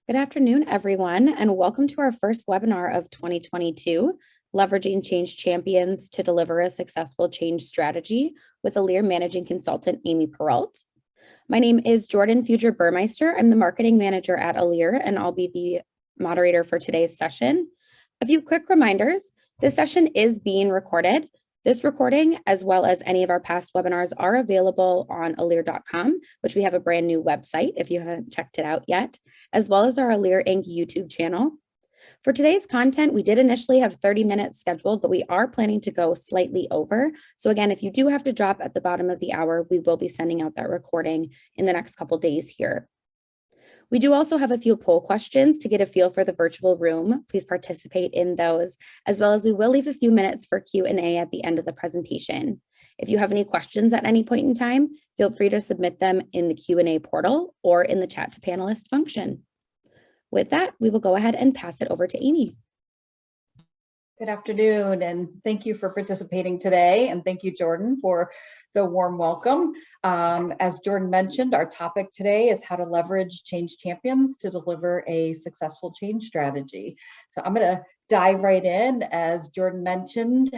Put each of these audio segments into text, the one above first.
Good afternoon, everyone, and welcome to our first webinar of 2022, Leveraging Change Champions to Deliver a Successful Change Strategy with Elire Managing Consultant Amy Peralt. My name is Jordan Fuger-Burmeister. I'm the Marketing Manager at Elire, and I'll be the moderator for today's session. A few quick reminders. This session is being recorded. This recording, as well as any of our past webinars, are available on elire.com, which we have a brand new website if you haven't checked it out yet, as well as our Elire Inc. YouTube channel. For today's content, we did initially have 30 minutes scheduled, but we are planning to go slightly over. So again, if you do have to drop at the bottom of the hour, we will be sending out that recording in the next couple days here. We do also have a few poll questions to get a feel for the virtual room. Please participate in those, as well as we will leave a few minutes for Q&A at the end of the presentation. If you have any questions at any point in time, feel free to submit them in the Q&A portal or in the chat to panelist function. With that, we will go ahead and pass it over to Amy. Good afternoon, and thank you for participating today. And thank you, Jordan, for the warm welcome. As Jordan mentioned, our topic today is how to leverage change champions to deliver a successful change strategy. So I'm going to dive right in. As Jordan mentioned,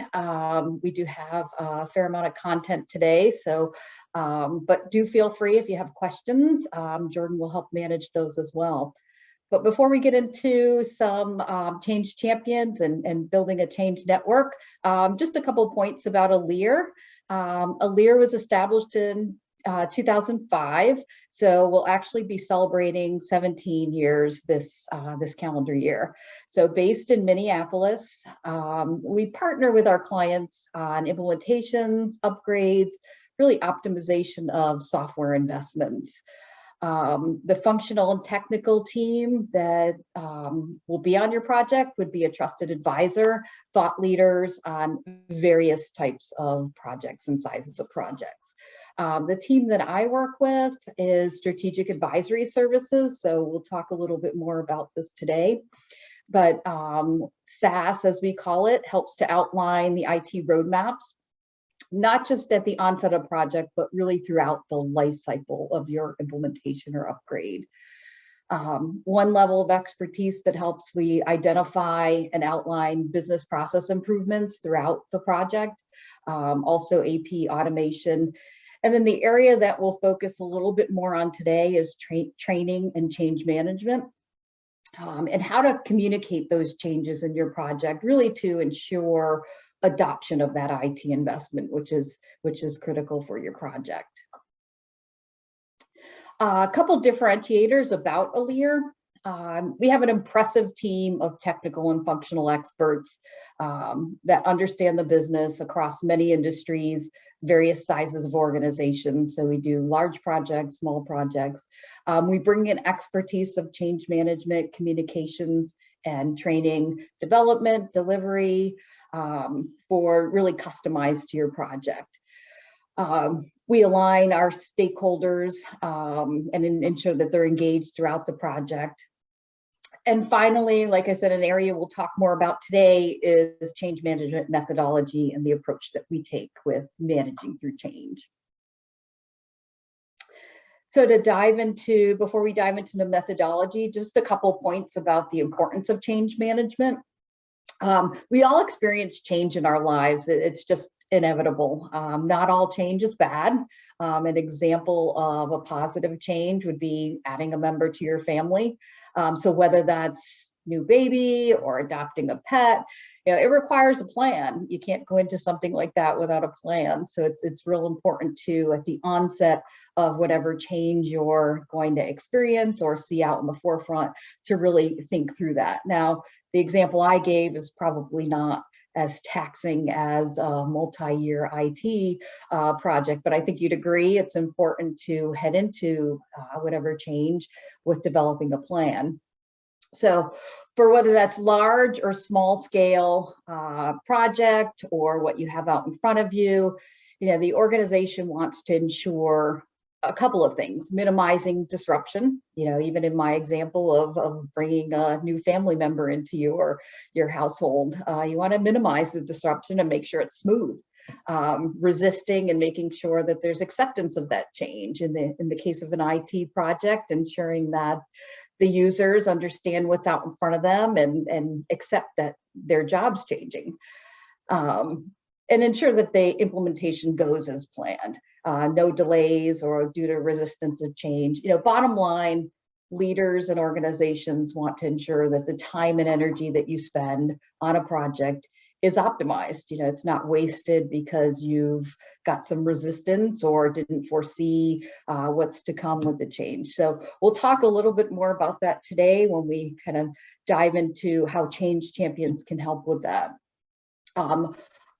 we do have a fair amount of content today. So, but do feel free if you have questions. Jordan will help manage those as well. But before we get into some change champions and building a change network, just a couple of points about Elire. Elire was established in 2005, so we'll actually be celebrating 17 years this calendar year. So based in Minneapolis, we partner with our clients on implementations, upgrades, really optimization of software investments. The functional and technical team that will be on your project would be a trusted advisor, thought leaders on various types of projects and sizes of projects. The team that I work with is Strategic Advisory Services, so we'll talk a little bit more about this today. But SAS, as we call it, helps to outline the IT roadmaps, not just at the onset of project, but really throughout the life cycle of your implementation or upgrade. One level of expertise that helps we identify and outline business process improvements throughout the project, also AP automation. And then the area that we'll focus a little bit more on today is training and change management. And how to communicate those changes in your project, really to ensure adoption of that IT investment, which is critical for your project. A couple differentiators about Elire. We have an impressive team of technical and functional experts that understand the business across many industries, various sizes of organizations. So we do large projects, small projects. We bring in expertise of change management, communications, and training, development, delivery, for really customized to your project. We align our stakeholders and ensure that they're engaged throughout the project. And finally, like I said, an area we'll talk more about today is change management methodology and the approach that we take with managing through change. So to dive into, before we dive into the methodology, just a couple points about the importance of change management. We all experience change in our lives. It's just inevitable. Not all change is bad. An example of a positive change would be adding a member to your family. So whether that's new baby or adopting a pet, it requires a plan. You can't go into something like that without a plan. So it's real important to, at the onset of whatever change you're going to experience or see out in the forefront, to really think through that. Now, the example I gave is probably not as taxing as a multi-year IT project, but I think you'd agree it's important to head into whatever change with developing a plan. So for whether that's large or small scale project or what you have out in front of you, the organization wants to ensure a couple of things: minimizing disruption. Even in my example of bringing a new family member into your household, you want to minimize the disruption and make sure it's smooth. Resisting and making sure that there's acceptance of that change. In the case of an IT project, ensuring that the users understand what's out in front of them and accept that their job's changing. And ensure that the implementation goes as planned, no delays or due to resistance of change. Bottom line, leaders and organizations want to ensure that the time and energy that you spend on a project is optimized. It's not wasted because you've got some resistance or didn't foresee what's to come with the change. So we'll talk a little bit more about that today when we kind of dive into how change champions can help with that.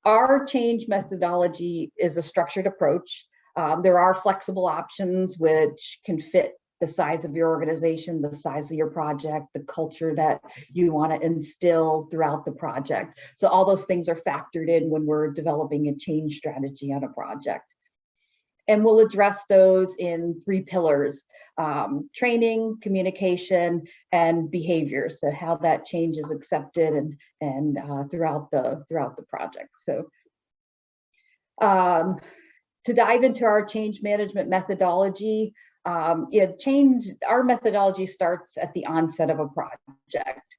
Our change methodology is a structured approach. There are flexible options which can fit the size of your organization, the size of your project, the culture that you want to instill throughout the project. So all those things are factored in when we're developing a change strategy on a project. And we'll address those in 3 pillars: training, communication, and behavior. So how that change is accepted and throughout the project. So to dive into our change management methodology, our methodology starts at the onset of a project.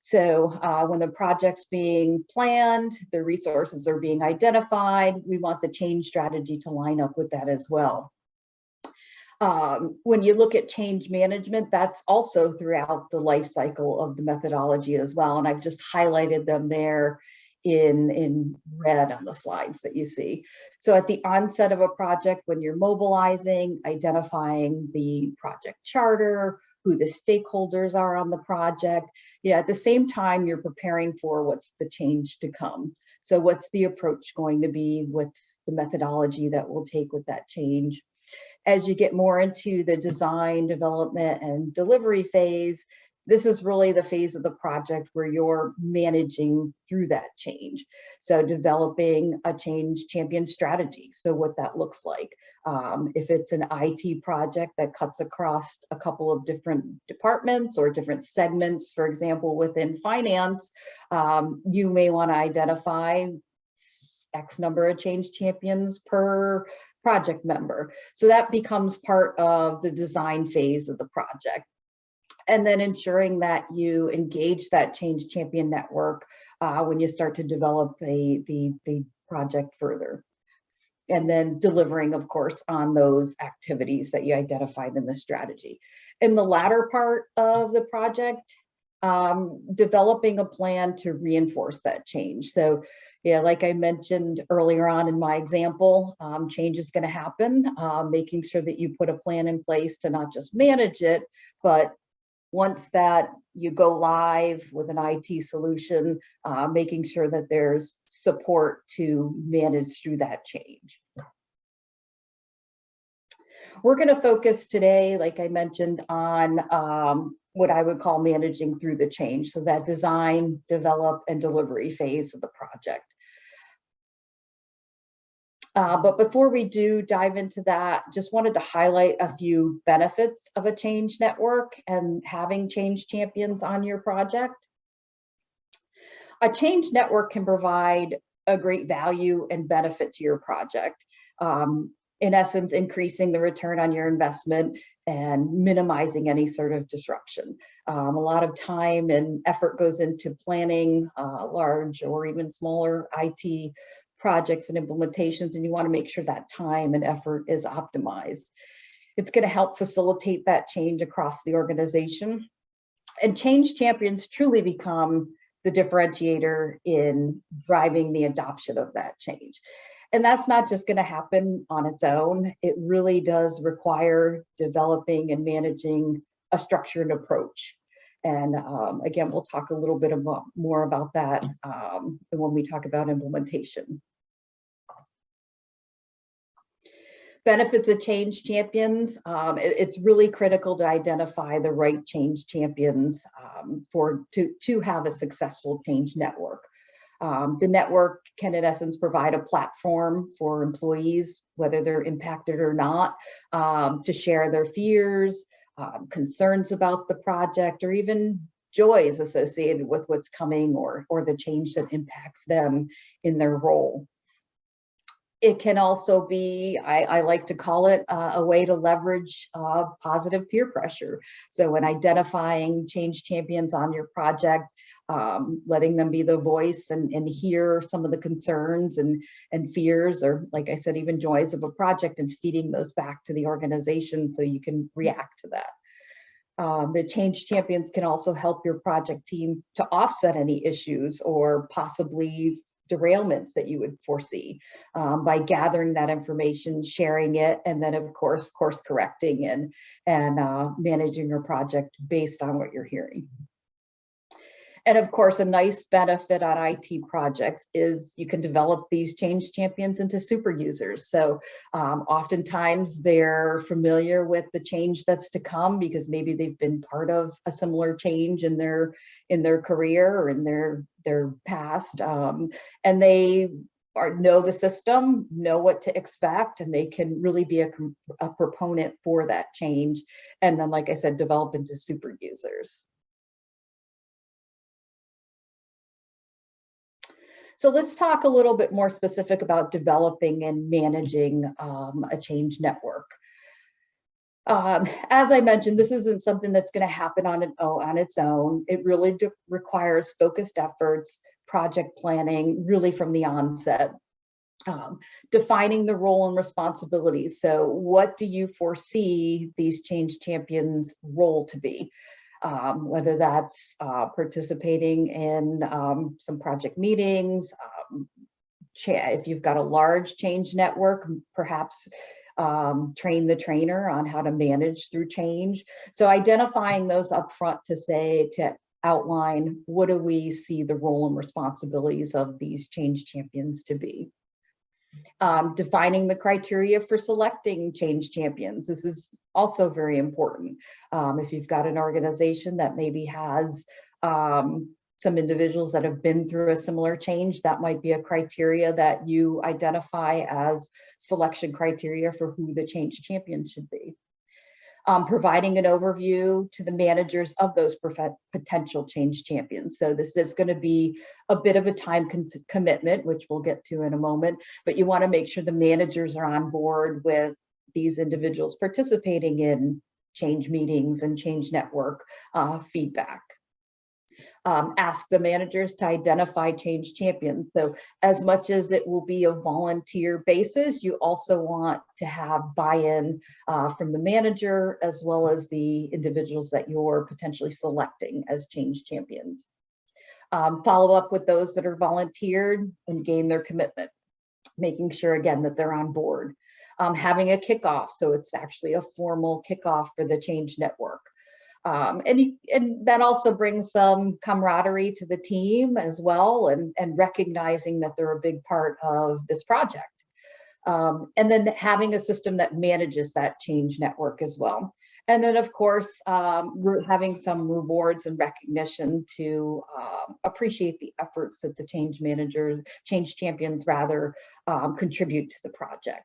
So when the project's being planned, the resources are being identified, we want the change strategy to line up with that as well. When you look at change management, that's also throughout the life cycle of the methodology as well. And I've just highlighted them there in red on the slides that you see. So at the onset of a project, when you're mobilizing, identifying the project charter, who the stakeholders are on the project. At the same time, you're preparing for what's the change to come. So what's the approach going to be? What's the methodology that we'll take with that change? As you get more into the design, development, and delivery phase, this is really the phase of the project where you're managing through that change. So developing a change champion strategy. So what that looks like. If it's an IT project that cuts across a couple of different departments or different segments, for example, within finance, you may want to identify X number of change champions per project member. So that becomes part of the design phase of the project. And then ensuring that you engage that change champion network when you start to develop the project further. And then delivering, of course, on those activities that you identified in the strategy. In the latter part of the project, developing a plan to reinforce that change. So, like I mentioned earlier on in my example, change is going to happen, making sure that you put a plan in place to not just manage it, but once that you go live with an IT solution, making sure that there's support to manage through that change. We're going to focus today, like I mentioned, on what I would call managing through the change. So that design, develop, and delivery phase of the project. But before we do dive into that, just wanted to highlight a few benefits of a change network and having change champions on your project. A change network can provide a great value and benefit to your project. In essence, increasing the return on your investment and minimizing any sort of disruption. A lot of time and effort goes into planning large or even smaller IT projects and implementations, and you want to make sure that time and effort is optimized. It's going to help facilitate that change across the organization. And change champions truly become the differentiator in driving the adoption of that change. And that's not just going to happen on its own. It really does require developing and managing a structured approach. And again, we'll talk a little bit more about that when we talk about implementation. Benefits of change champions. It's really critical to identify the right change champions to have a successful change network. The network can, in essence, provide a platform for employees, whether they're impacted or not, to share their fears, concerns about the project, or even joys associated with what's coming or the change that impacts them in their role. It can also be, I like to call it a way to leverage positive peer pressure. So when identifying change champions on your project, letting them be the voice and hear some of the concerns and fears, or like I said, even joys of a project, and feeding those back to the organization so you can react to that. The change champions can also help your project team to offset any issues or possibly derailments that you would foresee by gathering that information, sharing it, and then of course course correcting and managing your project based on what you're hearing. And of course, a nice benefit on IT projects is you can develop these change champions into super users. So oftentimes they're familiar with the change that's to come because maybe they've been part of a similar change in their career or in their past, and they know the system, know what to expect, and they can really be a proponent for that change. And then, like I said, develop into super users. So let's talk a little bit more specific about developing and managing a change network. As I mentioned, this isn't something that's going to happen on its own. It really requires focused efforts, project planning, really from the onset. Defining the role and responsibilities. So what do you foresee these change champions' role to be? Whether that's participating in some project meetings, if you've got a large change network, perhaps train the trainer on how to manage through change. So identifying those up front to outline what do we see the role and responsibilities of these change champions to be. Defining the criteria for selecting change champions. This is also very important. If you've got an organization that maybe has some individuals that have been through a similar change, that might be a criteria that you identify as selection criteria for who the change champion should be. Providing an overview to the managers of those potential change champions. So this is going to be a bit of a time commitment, which we'll get to in a moment, but you want to make sure the managers are on board with these individuals participating in change meetings and change network feedback. Ask the managers to identify change champions. So as much as it will be a volunteer basis, you also want to have buy-in from the manager as well as the individuals that you're potentially selecting as change champions. Follow up with those that are volunteered and gain their commitment, making sure again that they're on board. Having a kickoff, so it's actually a formal kickoff for the change network. And that also brings some camaraderie to the team as well, and recognizing that they're a big part of this project. And then having a system that manages that change network as well. And then of course, having some rewards and recognition to appreciate the efforts that the change champions rather, contribute to the project.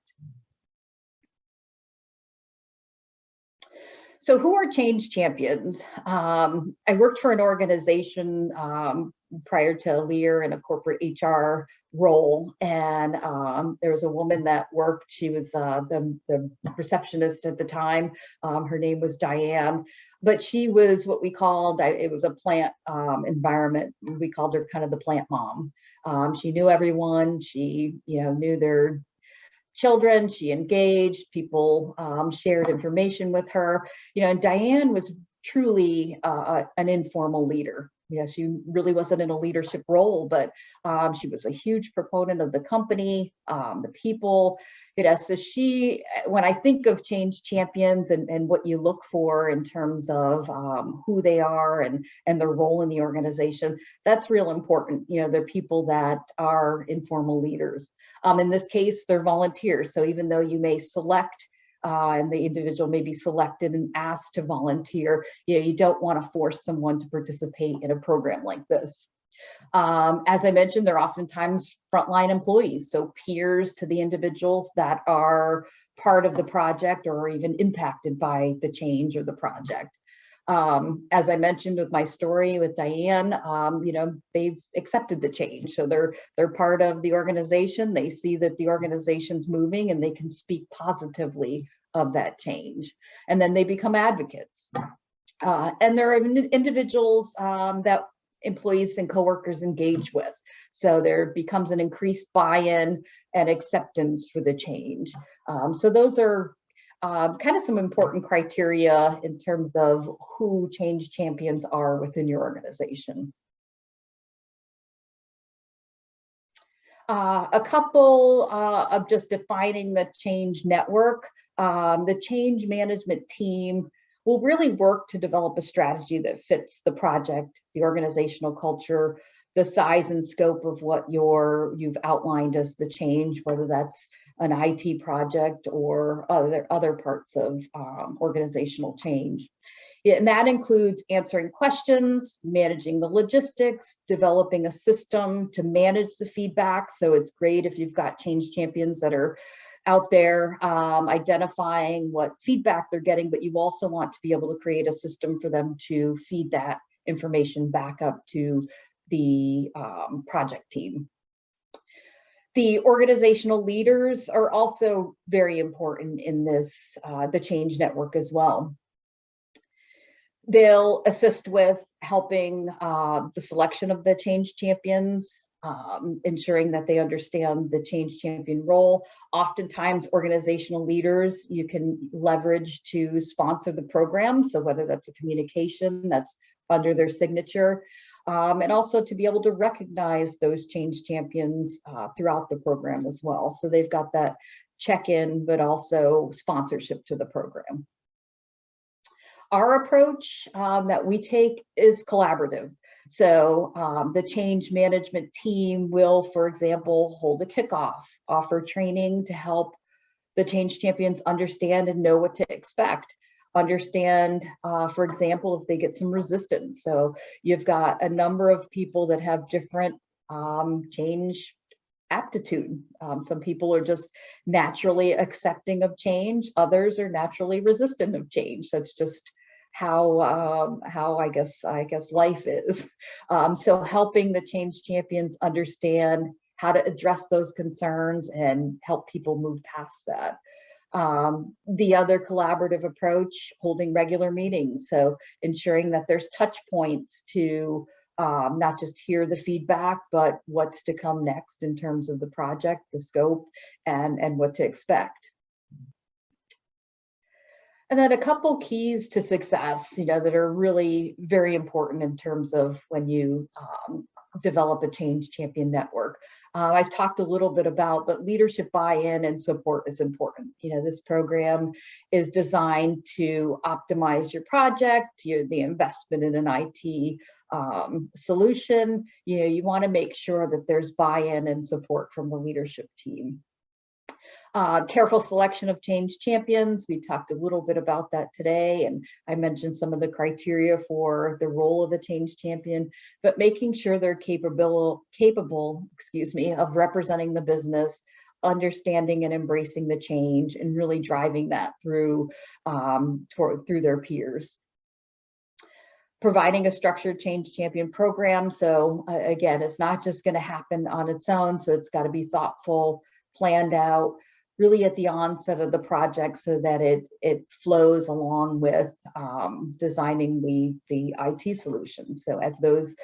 So who are change champions? I worked for an organization prior to Elire in a corporate HR role, and there was a woman that worked. She was the receptionist at the time. Her name was Diane, but she was what we called, it was a plant environment. We called her kind of the plant mom. She knew everyone. She knew their children. She engaged people, shared information with her, and Diane was truly an informal leader. She really wasn't in a leadership role, but she was a huge proponent of the company, the people. So when I think of change champions and what you look for in terms of who they are and their role in the organization, that's real important. They're people that are informal leaders. In this case, they're volunteers. So even though you may select and the individual may be selected and asked to volunteer, you don't want to force someone to participate in a program like this. As I mentioned, they're oftentimes frontline employees, so peers to the individuals that are part of the project or even impacted by the change or the project. As I mentioned with my story with Diane, they've accepted the change. So they're part of the organization. They see that the organization's moving and they can speak positively of that change. And then they become advocates. And there are individuals that employees and coworkers engage with. So there becomes an increased buy-in and acceptance for the change. So those are kind of some important criteria in terms of who change champions are within your organization. A couple of just defining the change network. The change management team will really work to develop a strategy that fits the project, the organizational culture, the size and scope of what you've outlined as the change, whether that's an IT project or other parts of organizational change. And that includes answering questions, managing the logistics, developing a system to manage the feedback. So it's great if you've got change champions that are out there identifying what feedback they're getting, but you also want to be able to create a system for them to feed that information back up to the project team. The organizational leaders are also very important in this, the change network as well. They'll assist with helping the selection of the change champions, ensuring that they understand the change champion role. Oftentimes, organizational leaders you can leverage to sponsor the program. So whether that's a communication that's under their signature, and also to be able to recognize those change champions throughout the program as well. So they've got that check-in, but also sponsorship to the program. Our approach that we take is collaborative. So the change management team will, for example, hold a kickoff, offer training to help the change champions understand and know what to expect. Understand, for example, if they get some resistance. So you've got a number of people that have different change aptitude. Some people are just naturally accepting of change. Others are naturally resistant of change. That's just how I guess life is. So helping the change champions understand how to address those concerns and help people move past that. The other collaborative approach, holding regular meetings. So ensuring that there's touch points to not just hear the feedback, but what's to come next in terms of the project, the scope, and what to expect. And then a couple keys to success, that are really very important in terms of when you develop a change champion network. I've talked a little bit about, but leadership buy-in and support is important. This program is designed to optimize your project, the investment in an IT solution. You want to make sure that there's buy-in and support from the leadership team. Careful selection of change champions. We talked a little bit about that today, and I mentioned some of the criteria for the role of a change champion, but making sure they're capable, of representing the business, understanding and embracing the change, and really driving that through their peers. Providing a structured change champion program. So again, it's not just going to happen on its own. So it's got to be thoughtful, planned out, really at the onset of the project, so that it flows along with designing the IT solution. So as those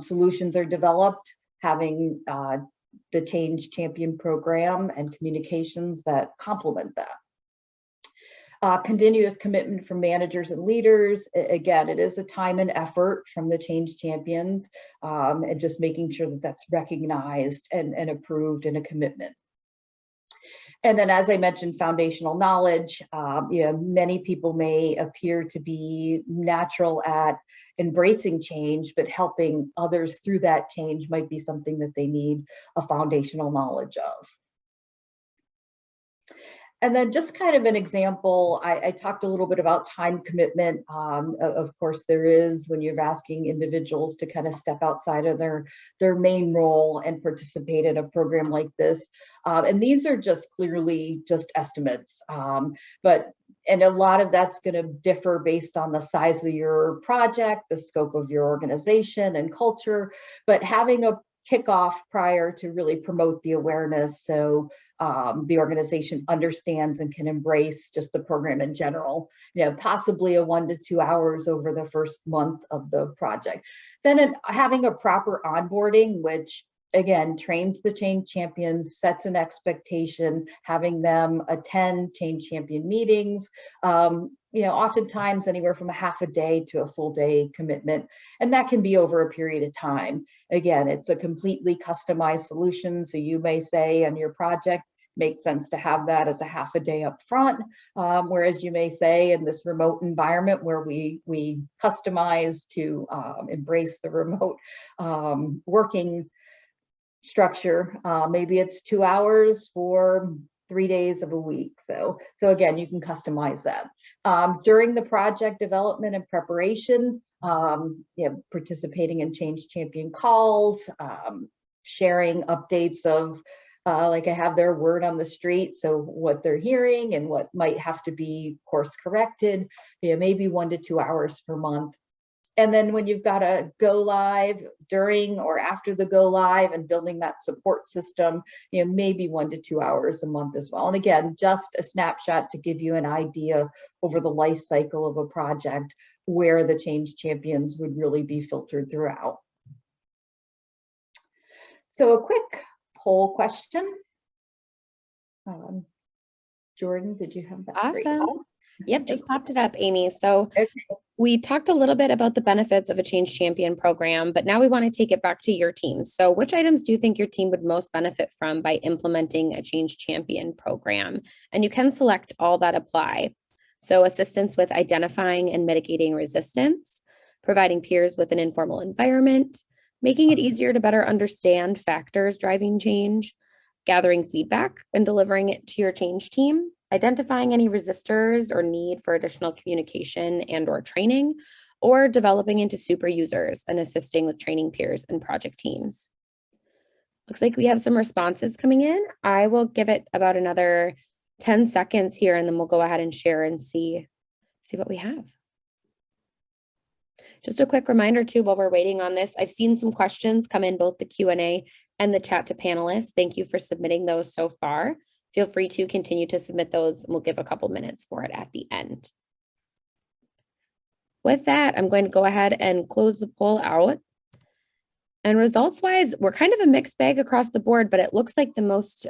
solutions are developed, having the change champion program and communications that complement that. Continuous commitment from managers and leaders. Again, it is a time and effort from the change champions, and just making sure that that's recognized and approved in a commitment. And then, as I mentioned, foundational knowledge. Many people may appear to be natural at embracing change, but helping others through that change might be something that they need a foundational knowledge of. And then just kind of an example, I talked a little bit about time commitment. Of course, there is when you're asking individuals to kind of step outside of their main role and participate in a program like this. And these are just clearly just estimates. And a lot of that's going to differ based on the size of your project, the scope of your organization and culture, but having a kickoff prior to really promote the awareness so the organization understands and can embrace just the program in general, possibly a 1 to 2 hours over the first month of the project. Then having a proper onboarding, which again, trains the change champions, sets an expectation, having them attend change champion meetings, oftentimes anywhere from a half a day to a full day commitment. And that can be over a period of time. Again, it's a completely customized solution. So you may say on your project, makes sense to have that as a half a day up front. Whereas you may say in this remote environment where we customize to embrace the remote working structure, maybe it's 2 hours for 3 days of a week. So again, you can customize that. During the project development and preparation, participating in change champion calls, sharing updates of like I have their word on the street, so what they're hearing and what might have to be course corrected, maybe 1 to 2 hours per month. And then when you've got a go live, during or after the go live and building that support system, maybe 1 to 2 hours a month as well. And again, just a snapshot to give you an idea over the life cycle of a project where the change champions would really be filtered throughout. So a quick poll question. Jordan, did you have that? Awesome. Yep, just popped it up, Amy. So okay. We talked a little bit about the benefits of a change champion program, but now we want to take it back to your team. So which items do you think your team would most benefit from by implementing a change champion program? And you can select all that apply. So assistance with identifying and mitigating resistance, providing peers with an informal environment, making it easier to better understand factors driving change, gathering feedback and delivering it to your change team, identifying any resistors or need for additional communication and or training, or developing into super users and assisting with training peers and project teams. Looks like we have some responses coming in. I will give it about another 10 seconds here, and then we'll go ahead and share and see what we have. Just a quick reminder too, while we're waiting on this, I've seen some questions come in both the Q&A and the chat to panelists. Thank you for submitting those so far. Feel free to continue to submit those, and we'll give a couple minutes for it at the end. With that, I'm going to go ahead and close the poll out. And results-wise, we're kind of a mixed bag across the board, but it looks like the most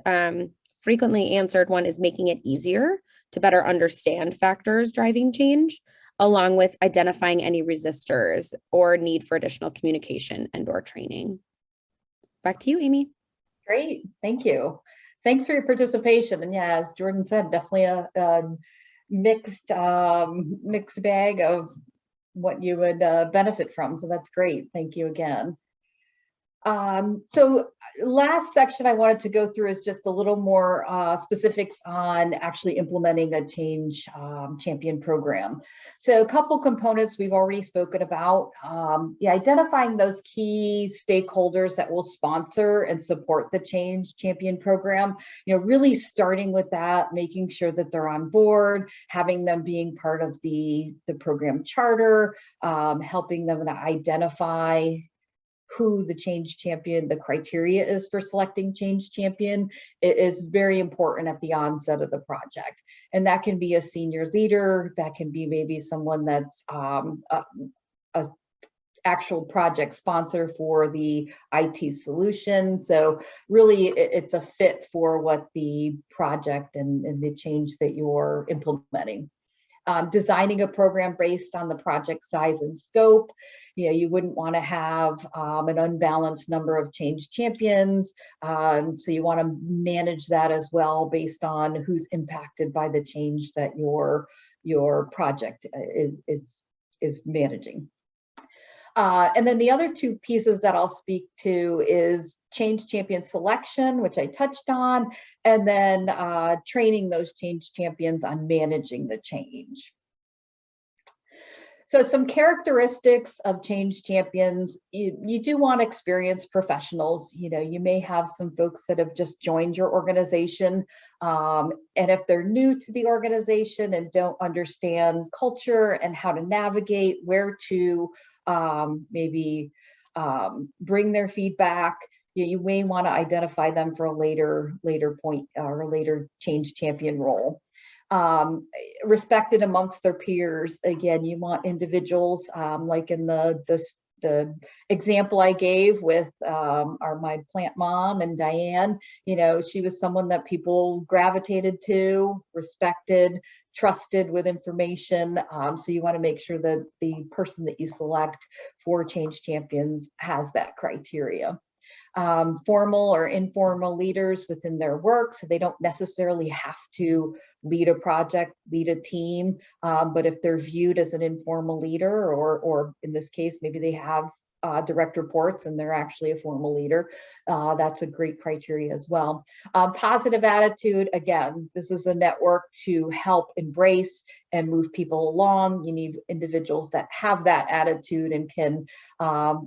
frequently answered one is making it easier to better understand factors driving change, along with identifying any resistors or need for additional communication and or training. Back to you, Amy. Great, thank you. Thanks for your participation. And yeah, as Jordan said, definitely a mixed bag of what you would benefit from. So that's great. Thank you again. So last section I wanted to go through is just a little more specifics on actually implementing a change champion program. So a couple components we've already spoken about. Identifying those key stakeholders that will sponsor and support the change champion program. Really starting with that, making sure that they're on board, having them being part of the program charter, helping them to identify who the change champion, the criteria is for selecting change champion. It is very important at the onset of the project. And that can be a senior leader, that can be maybe someone that's a actual project sponsor for the IT solution. So really it's a fit for what the project and the change that you're implementing. Designing a program based on the project size and scope. You wouldn't want to have an unbalanced number of change champions. So you want to manage that as well based on who's impacted by the change that your project is managing. And then the other two pieces that I'll speak to is change champion selection, which I touched on, and then training those change champions on managing the change. So some characteristics of change champions, you do want experienced professionals. You may have some folks that have just joined your organization. And if they're new to the organization and don't understand culture and how to navigate, where to maybe bring their feedback, you may want to identify them for a later point or a later change champion role. Respected amongst their peers. Again, you want individuals like in the example I gave with my plant mom and Diane. She was someone that people gravitated to, respected, trusted with information. So you want to make sure that the person that you select for change champions has that criteria. Formal or informal leaders within their work, so they don't necessarily have to lead a project, lead a team, but if they're viewed as an informal leader, or in this case, maybe they have direct reports and they're actually a formal leader, that's a great criteria as well. Positive attitude, again, this is a network to help embrace and move people along. You need individuals that have that attitude and can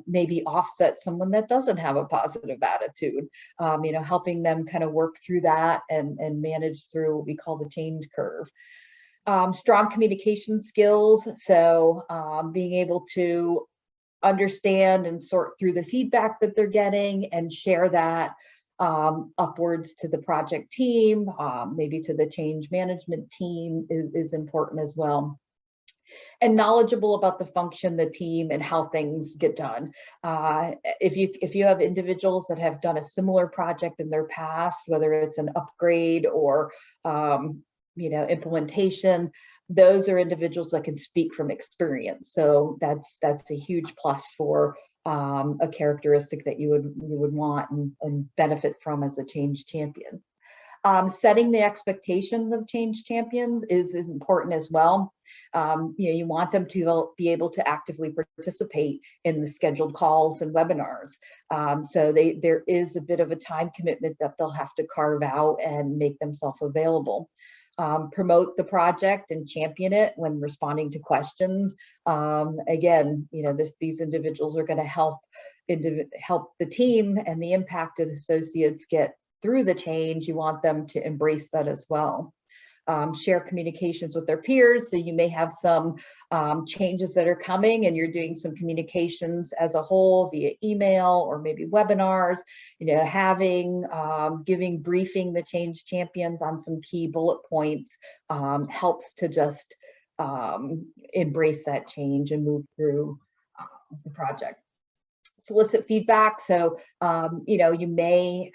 maybe offset someone that doesn't have a positive attitude, helping them kind of work through that and manage through what we call the change curve. Strong communication skills, so being able to understand and sort through the feedback that they're getting and share that upwards to the project team, maybe to the change management team is important as well. And knowledgeable about the function, the team, and how things get done. If you have individuals that have done a similar project in their past, whether it's an upgrade or implementation, those are individuals that can speak from experience. So that's a huge plus for a characteristic that you would want and benefit from as a change champion. Setting the expectations of change champions is important as well. You want them to be able to actively participate in the scheduled calls and webinars. So there is a bit of a time commitment that they'll have to carve out and make themselves available. Promote the project and champion it when responding to questions. Again, these individuals are going to help the team and the impacted associates get through the change. You want them to embrace that as well. Share communications with their peers. So you may have some changes that are coming and you're doing some communications as a whole via email or maybe webinars, giving briefing the change champions on some key bullet points helps to just embrace that change and move through the project. Solicit feedback. So, you may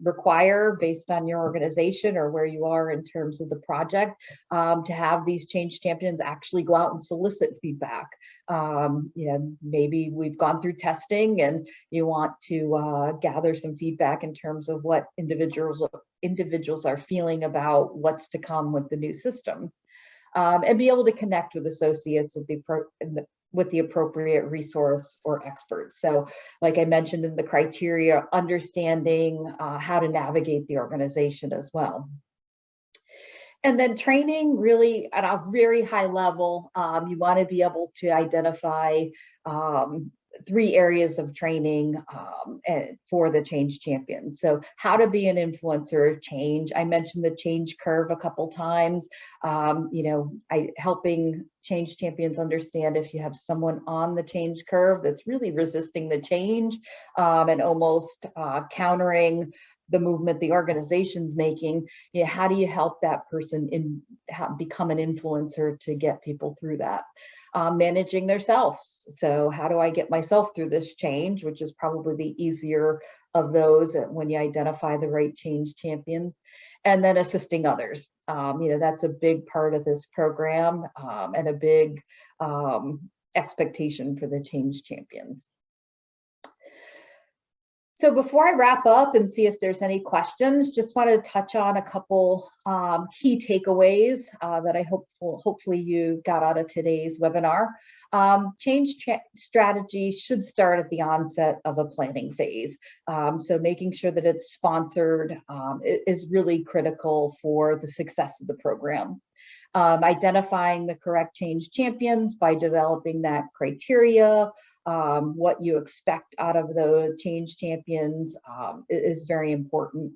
require, based on your organization or where you are in terms of the project, to have these change champions actually go out and solicit feedback. Maybe we've gone through testing and you want to gather some feedback in terms of what individuals are feeling about what's to come with the new system. And be able to connect with associates with the appropriate resource or experts. So like I mentioned in the criteria, understanding how to navigate the organization as well. And then training, really at a very high level, you want to be able to identify 3 areas of training for the change champions. So how to be an influencer of change. I mentioned the change curve a couple times. Helping change champions understand if you have someone on the change curve that's really resisting the change and almost countering the movement the organization's making, how do you help that person become an influencer to get people through that? Managing their selves. So how do I get myself through this change, which is probably the easier of those when you identify the right change champions. And then assisting others. That's a big part of this program and a big expectation for the change champions. So before I wrap up and see if there's any questions, just wanted to touch on a couple key takeaways that I hopefully you got out of today's webinar. Change strategy should start at the onset of a planning phase. So making sure that it's sponsored is really critical for the success of the program. Identifying the correct change champions by developing that criteria, what you expect out of the change champions is very important.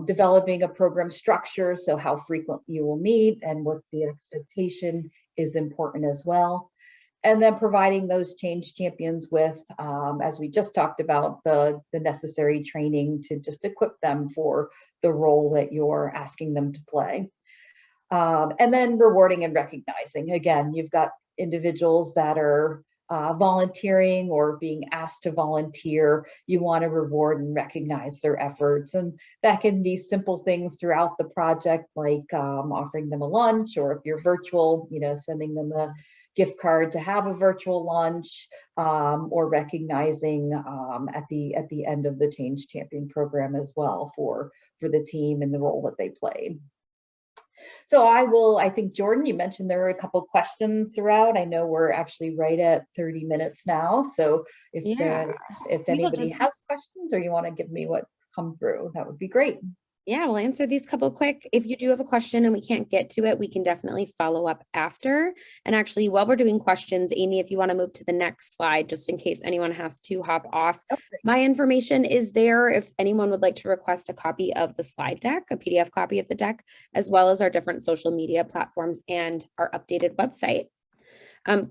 Developing a program structure, so how frequent you will meet and what's the expectation is important as well. And then providing those change champions with, as we just talked about, the necessary training to just equip them for the role that you're asking them to play. And then rewarding and recognizing. Again, you've got individuals that are volunteering or being asked to volunteer. You want to reward and recognize their efforts. And that can be simple things throughout the project, like offering them a lunch, or if you're virtual, sending them a gift card to have a virtual lunch, or recognizing at the end of the Change Champion program as well for the team and the role that they played. So I think, Jordan, you mentioned there were a couple questions throughout. I know we're actually right at 30 minutes now. So if anybody has questions or you want to give me what come through, that would be great. Yeah, we'll answer these couple quick. If you do have a question and we can't get to it, we can definitely follow up after. And actually, while we're doing questions, Amy, if you want to move to the next slide, just in case anyone has to hop off, my information is there if anyone would like to request a copy of the slide deck, a PDF copy of the deck, as well as our different social media platforms and our updated website.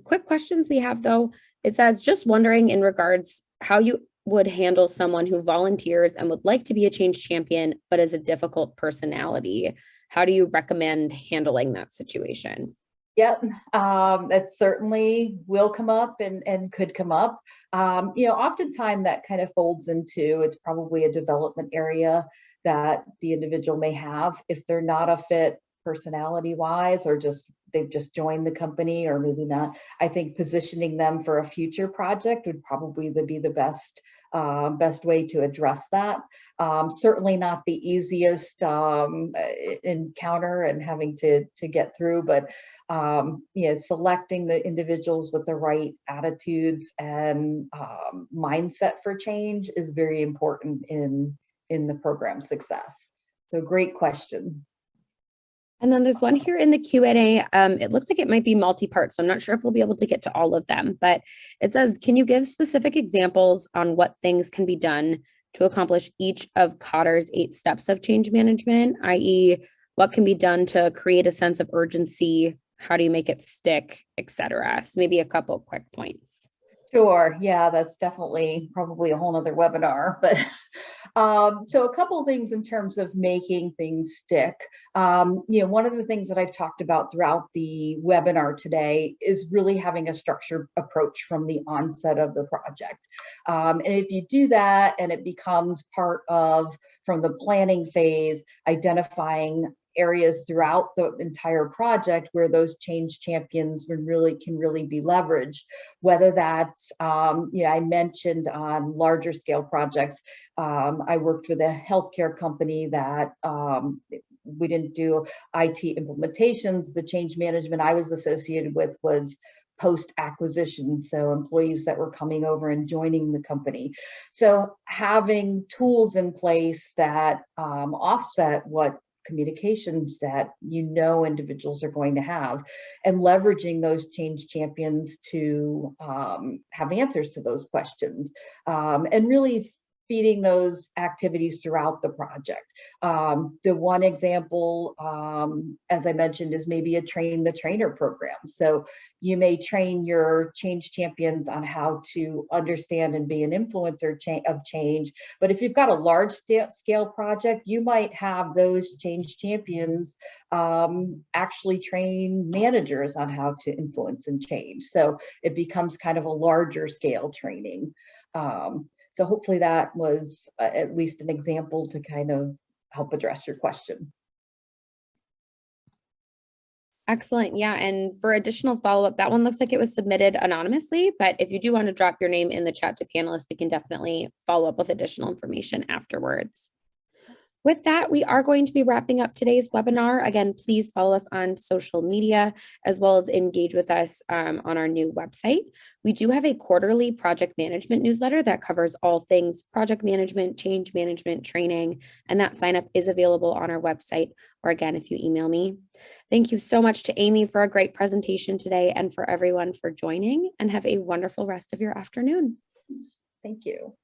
Quick questions we have, though. It says, just wondering in regards how you would handle someone who volunteers and would like to be a change champion, but is a difficult personality. How do you recommend handling that situation? Yep, that certainly will come up and could come up. Oftentimes that kind of folds into, it's probably a development area that the individual may have if they're not a fit personality wise, or they've just joined the company, or maybe not. I think positioning them for a future project would probably be the best way to address that. Certainly not the easiest encounter and having to get through, but selecting the individuals with the right attitudes and mindset for change is very important in the program success. So great question. And then there's one here in the Q&A. It looks like it might be multi-part, so I'm not sure if we'll be able to get to all of them, but it says, can you give specific examples on what things can be done to accomplish each of Kotter's 8 steps of change management, i.e. what can be done to create a sense of urgency, how do you make it stick, etc. So maybe a couple quick points. Sure. Yeah, that's definitely probably a whole nother webinar, but so a couple of things in terms of making things stick. One of the things that I've talked about throughout the webinar today is really having a structured approach from the onset of the project. And if you do that and it becomes part of, from the planning phase, identifying areas throughout the entire project where those change champions can really be leveraged, whether that's I mentioned on larger scale projects. I worked with a healthcare company that we didn't do IT implementations. The change management I was associated with was post-acquisition, so employees that were coming over and joining the company. So having tools in place that offset what communications that individuals are going to have, and leveraging those change champions to have answers to those questions, and really feeding those activities throughout the project. The one example, as I mentioned, is maybe a train the trainer program. So you may train your change champions on how to understand and be an influencer of change. But if you've got a large scale project, you might have those change champions actually train managers on how to influence and change. So it becomes kind of a larger scale training. So hopefully that was at least an example to kind of help address your question. Excellent. Yeah. And for additional follow-up, that one looks like it was submitted anonymously, but if you do want to drop your name in the chat to panelists, we can definitely follow up with additional information afterwards. With that, we are going to be wrapping up today's webinar. Again, please follow us on social media as well as engage with us on our new website. We do have a quarterly project management newsletter that covers all things project management, change management, training, and that sign up is available on our website, or again, if you email me. Thank you so much to Amy for a great presentation today and for everyone for joining, and have a wonderful rest of your afternoon. Thank you.